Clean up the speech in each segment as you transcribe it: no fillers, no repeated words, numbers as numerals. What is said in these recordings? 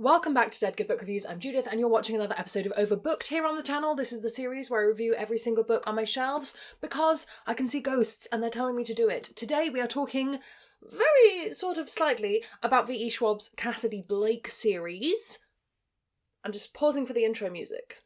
Welcome back to Dead Good Book Reviews. I'm Judith and you're watching another episode of Overbooked here on the channel. This is the series where I review every single book on my shelves because I can see ghosts and they're telling me to do it. Today we are talking very slightly about V.E. Schwab's Cassidy Blake series. I'm just pausing for the intro music.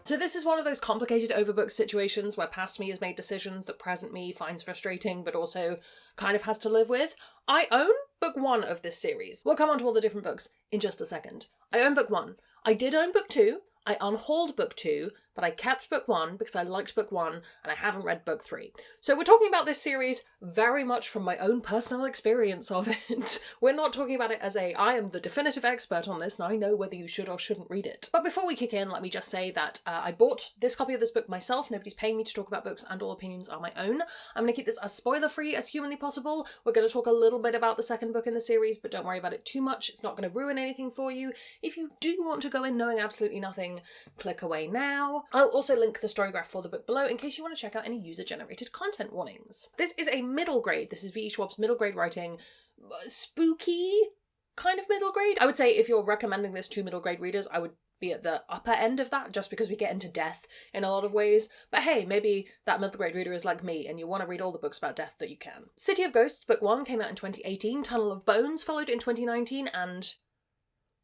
So this is one of those complicated overbooked situations where past me has made decisions that present me finds frustrating but also kind of has to live with. I own book 1 of this series. We'll come on to all the different books in just a second. I own book 1. I did own book 2. I unhauled book 2, but I kept book 1 because I liked book 1 and I haven't read book 3. So we're talking about this series very much from my own personal experience of it. We're not talking about it as I am the definitive expert on this and I know whether you should or shouldn't read it. But before we kick in, let me just say that I bought this copy of this book myself. Nobody's paying me to talk about books and all opinions are my own. I'm going to keep this as spoiler-free as humanly possible. We're going to talk a little bit about the second book in the series, but don't worry about it too much. It's not going to ruin anything for you. If you do want to go in knowing absolutely nothing, click away now. I'll also link the storygraph for the book below in case you want to check out any user-generated content warnings. This is a middle grade. This is V.E. Schwab's middle grade writing. Spooky kind of middle grade. I would say if you're recommending this to middle grade readers, I would be at the upper end of that just because we get into death in a lot of ways. But hey, maybe that middle grade reader is like me and you want to read all the books about death that you can. City of Ghosts, book 1 came out in 2018. Tunnel of Bones followed in 2019 and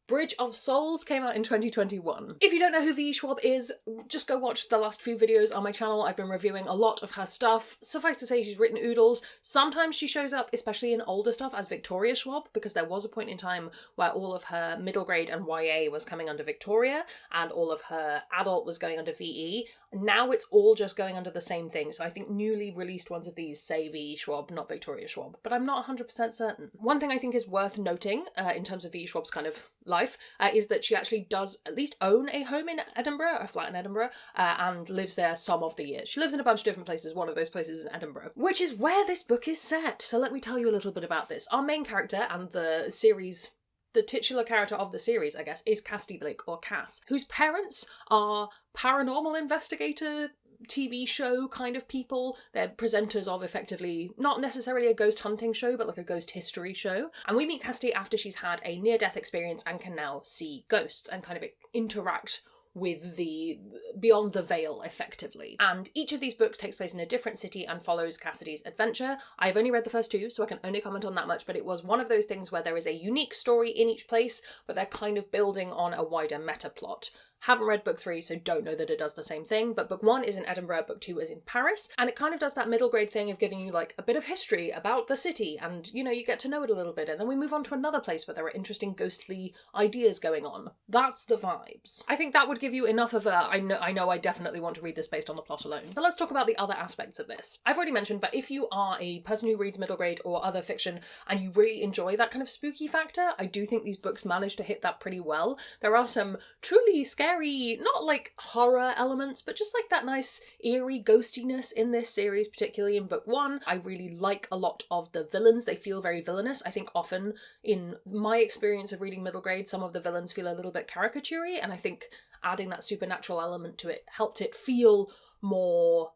Bridge of Souls came out in 2021. If you don't know who V.E. Schwab is, just go watch the last few videos on my channel. I've been reviewing a lot of her stuff. Suffice to say, she's written oodles. Sometimes she shows up, especially in older stuff, as Victoria Schwab, because there was a point in time where all of her middle grade and YA was coming under Victoria, and all of her adult was going under V.E. Now it's all just going under the same thing, so I think newly released ones of these say V.E. Schwab, not Victoria Schwab, but I'm not 100% certain. One thing I think is worth noting in terms of V.E. Schwab's kind of life is that she actually does at least own a home in Edinburgh, a flat in Edinburgh, and lives there some of the year. She lives in a bunch of different places. One of those places is Edinburgh, which is where this book is set. So let me tell you a little bit about this. Our main character and the titular character of the series, I guess, is Cassidy Blake, or Cass, whose parents are paranormal investigator TV show kind of people. They're presenters of effectively not necessarily a ghost hunting show, but like a ghost history show. And we meet Cassidy after she's had a near-death experience and can now see ghosts and kind of interact with the beyond the veil effectively. And each of these books takes place in a different city and follows Cassidy's adventure. I've only read the first 2, so I can only comment on that much, but it was one of those things where there is a unique story in each place, but they're kind of building on a wider meta plot. Haven't read book 3, so don't know that it does the same thing, but book 1 is in Edinburgh, book 2 is in Paris, and it kind of does that middle grade thing of giving you like a bit of history about the city, and you know, you get to know it a little bit, and then we move on to another place where there are interesting ghostly ideas going on. That's the vibes. I think that would give you enough of a, I know I definitely want to read this based on the plot alone. But let's talk about the other aspects of this. I've already mentioned, but if you are a person who reads middle grade or other fiction, and you really enjoy that kind of spooky factor, I do think these books manage to hit that pretty well. There are some truly scary, not like horror elements, but just like that nice eerie ghostiness in this series, particularly in book 1. I really like a lot of the villains. They feel very villainous. I think often in my experience of reading middle grade, some of the villains feel a little bit caricature-y, and I think adding that supernatural element to it helped it feel more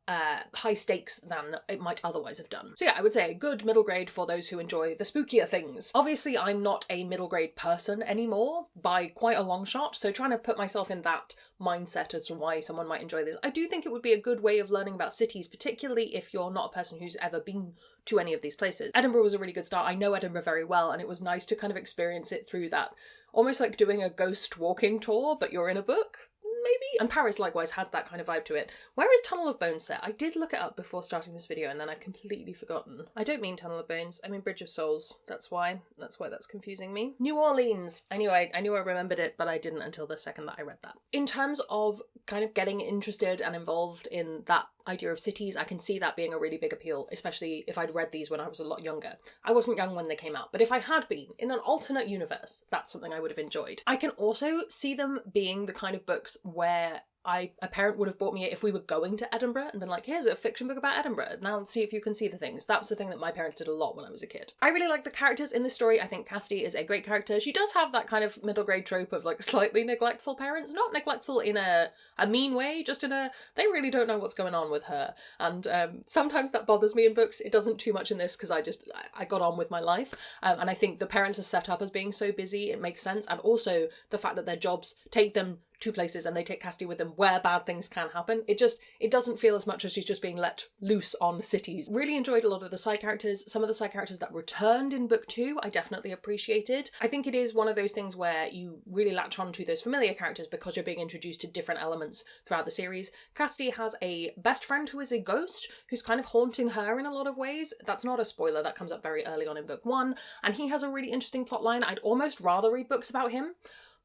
high stakes than it might otherwise have done. So yeah, I would say a good middle grade for those who enjoy the spookier things. Obviously, I'm not a middle grade person anymore by quite a long shot, so trying to put myself in that mindset as to why someone might enjoy this, I do think it would be a good way of learning about cities, particularly if you're not a person who's ever been to any of these places. Edinburgh was a really good start. I know Edinburgh very well, and it was nice to kind of experience it through that, almost like doing a ghost walking tour, but you're in a book. Maybe? And Paris likewise had that kind of vibe to it. Where is Tunnel of Bones set? I did look it up before starting this video and then I've completely forgotten. I don't mean Tunnel of Bones, I mean Bridge of Souls. That's why that's confusing me. New Orleans! I knew I remembered it, but I didn't until the second that I read that. In terms of kind of getting interested and involved in that idea of cities, I can see that being a really big appeal, especially if I'd read these when I was a lot younger. I wasn't young when they came out, but if I had been, in an alternate universe, that's something I would have enjoyed. I can also see them being the kind of books where a parent would have bought me it if we were going to Edinburgh and been like, here's a fiction book about Edinburgh, now see if you can see the things. That was the thing that my parents did a lot when I was a kid. I really like the characters in this story. I think Cassidy is a great character. She does have that kind of middle grade trope of like slightly neglectful parents, not neglectful in a mean way, just in a, they really don't know what's going on with her. And sometimes that bothers me in books. It doesn't too much in this because I got on with my life. And I think the parents are set up as being so busy, it makes sense. And also the fact that their jobs take them to places and they take Cassidy with them where bad things can happen. It doesn't feel as much as she's just being let loose on cities. Really enjoyed a lot of the side characters. Some of the side characters that returned in book 2 I definitely appreciated. I think it is one of those things where you really latch on to those familiar characters because you're being introduced to different elements throughout the series. Cassidy has a best friend who is a ghost who's kind of haunting her in a lot of ways. That's not a spoiler, that comes up very early on in book 1, and he has a really interesting plotline. I'd almost rather read books about him,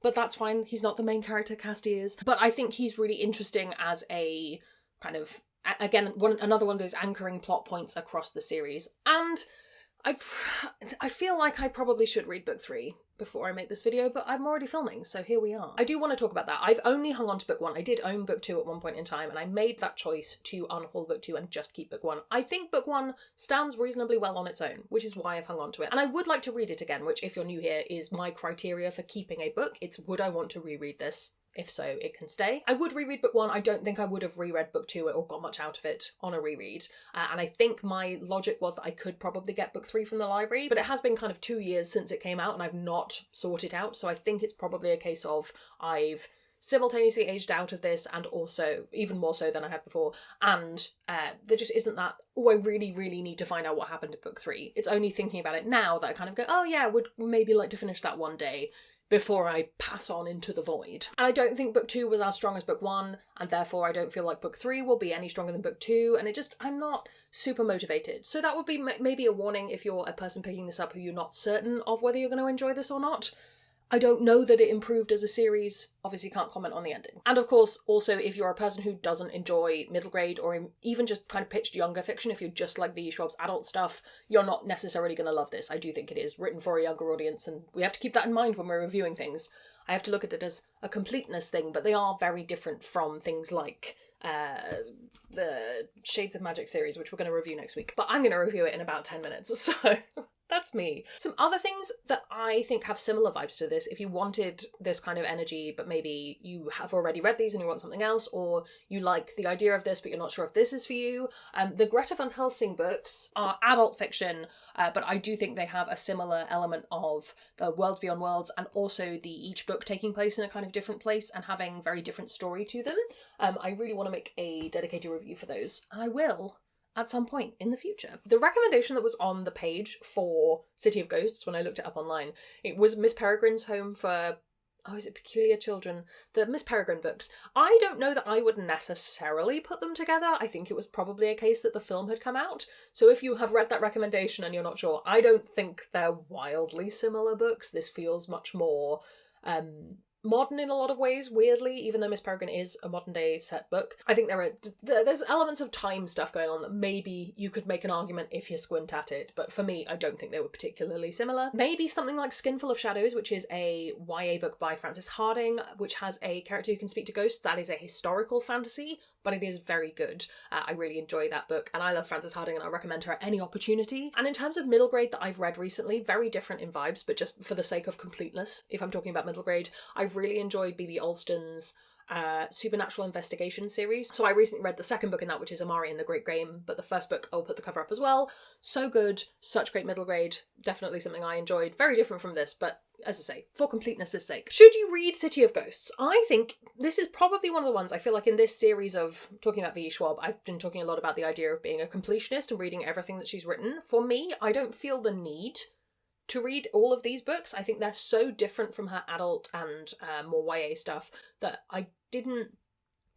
but that's fine. He's not the main character, Cassidy is. But I think he's really interesting as a kind of, again, another one of those anchoring plot points across the series. And I feel like I probably should read book 3 before I make this video, but I'm already filming, so here we are. I do want to talk about that. I've only hung on to book 1. I did own book 2 at one point in time, and I made that choice to unhaul book 2 and just keep book 1. I think book 1 stands reasonably well on its own, which is why I've hung on to it. And I would like to read it again, which, if you're new here, is my criteria for keeping a book. It's, would I want to reread this? If so, it can stay. I would reread book 1. I don't think I would have reread book 2 or got much out of it on a reread. And I think my logic was that I could probably get book 3 from the library, but it has been kind of 2 years since it came out and I've not sought it out. So I think it's probably a case of I've simultaneously aged out of this, and also even more so than I had before. And there just isn't that, oh, I really, really need to find out what happened in book 3. It's only thinking about it now that I kind of go, oh yeah, would maybe like to finish that one day before I pass on into the void. And I don't think book 2 was as strong as book 1, and therefore I don't feel like book 3 will be any stronger than book 2, and I'm not super motivated. So that would be maybe a warning if you're a person picking this up who you're not certain of whether you're going to enjoy this or not. I don't know that it improved as a series, obviously can't comment on the ending. And of course, also, if you're a person who doesn't enjoy middle grade or even just kind of pitched younger fiction, if you just like V. Schwab's adult stuff, you're not necessarily going to love this. I do think it is written for a younger audience, and we have to keep that in mind when we're reviewing things. I have to look at it as a completeness thing, but they are very different from things like the Shades of Magic series, which we're going to review next week. But I'm going to review it in about 10 minutes, so that's me. Some other things that I think have similar vibes to this, if you wanted this kind of energy, but maybe you have already read these and you want something else, or you like the idea of this, but you're not sure if this is for you. The Greta Van Helsing books are adult fiction, but I do think they have a similar element of the worlds beyond worlds, and also each book taking place in a kind of different place and having very different story to them. I really want to make a dedicated review for those, and I will at some point in the future. The recommendation that was on the page for City of Ghosts, when I looked it up online, it was Miss Peregrine's Home for, is it Peculiar Children? The Miss Peregrine books. I don't know that I would necessarily put them together. I think it was probably a case that the film had come out. So if you have read that recommendation and you're not sure, I don't think they're wildly similar books. This feels much more modern in a lot of ways, weirdly, even though Miss Peregrine is a modern day set book. I think there's elements of time stuff going on that maybe you could make an argument if you squint at it, but for me, I don't think they were particularly similar. Maybe something like Skinful of Shadows, which is a YA book by Frances Hardinge, which has a character who can speak to ghosts. That is a historical fantasy, but it is very good. I really enjoy that book, and I love Frances Hardinge, and I recommend her at any opportunity. And in terms of middle grade that I've read recently, very different in vibes, but just for the sake of completeness, if I'm talking about middle grade, I've really enjoyed B.B. Alston's Supernatural Investigation series. So I recently read the second book in that, which is Amari and the Great Game, but the first book, I'll put the cover up as well. So good, such great middle grade, definitely something I enjoyed. Very different from this, but as I say, for completeness' sake. Should you read City of Ghosts? I think this is probably one of the ones, I feel like in this series of talking about V. Schwab, I've been talking a lot about the idea of being a completionist and reading everything that she's written. For me, I don't feel the need to read all of these books. I think they're so different from her adult and more YA stuff that I didn't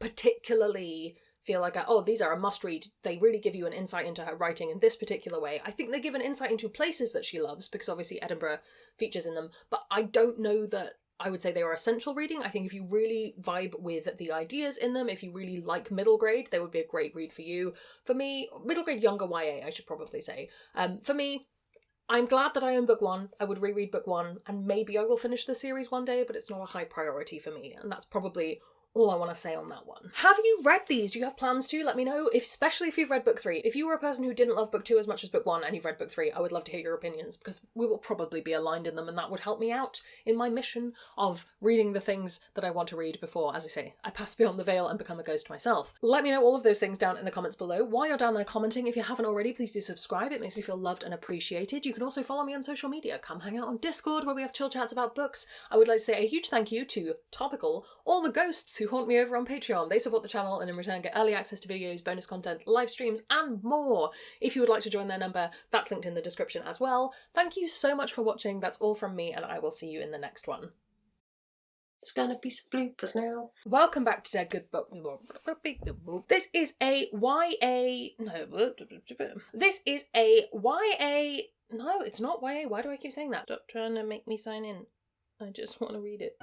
particularly feel like, these are a must-read. They really give you an insight into her writing in this particular way. I think they give an insight into places that she loves, because obviously Edinburgh features in them, but I don't know that I would say they are essential reading. I think if you really vibe with the ideas in them, if you really like middle grade, they would be a great read for you. For me, middle grade younger YA, I should probably say. For me, I'm glad that I own book 1. I would reread book 1, and maybe I will finish the series one day, but it's not a high priority for me, and that's probably all I want to say on that one. Have you read these? Do you have plans to? Let me know, especially if you've read book 3. If you were a person who didn't love book 2 as much as book 1 and you've read book 3, I would love to hear your opinions, because we will probably be aligned in them, and that would help me out in my mission of reading the things that I want to read before, as I say, I pass beyond the veil and become a ghost myself. Let me know all of those things down in the comments below. While you're down there commenting, if you haven't already, please do subscribe. It makes me feel loved and appreciated. You can also follow me on social media. Come hang out on Discord, where we have chill chats about books. I would like to say a huge thank you to Topical, all the ghosts who haunt me over on Patreon. They support the channel and in return get early access to videos, bonus content, live streams, and more. If you would like to join their number, that's linked in the description as well. Thank you so much for watching. That's all from me, and I will see you in the next one. It's gonna be some bloopers now. Welcome back to Dead Good Book. This is a YA... No. This is a YA... No, it's not YA. Why do I keep saying that? Stop trying to make me sign in. I just want to read it.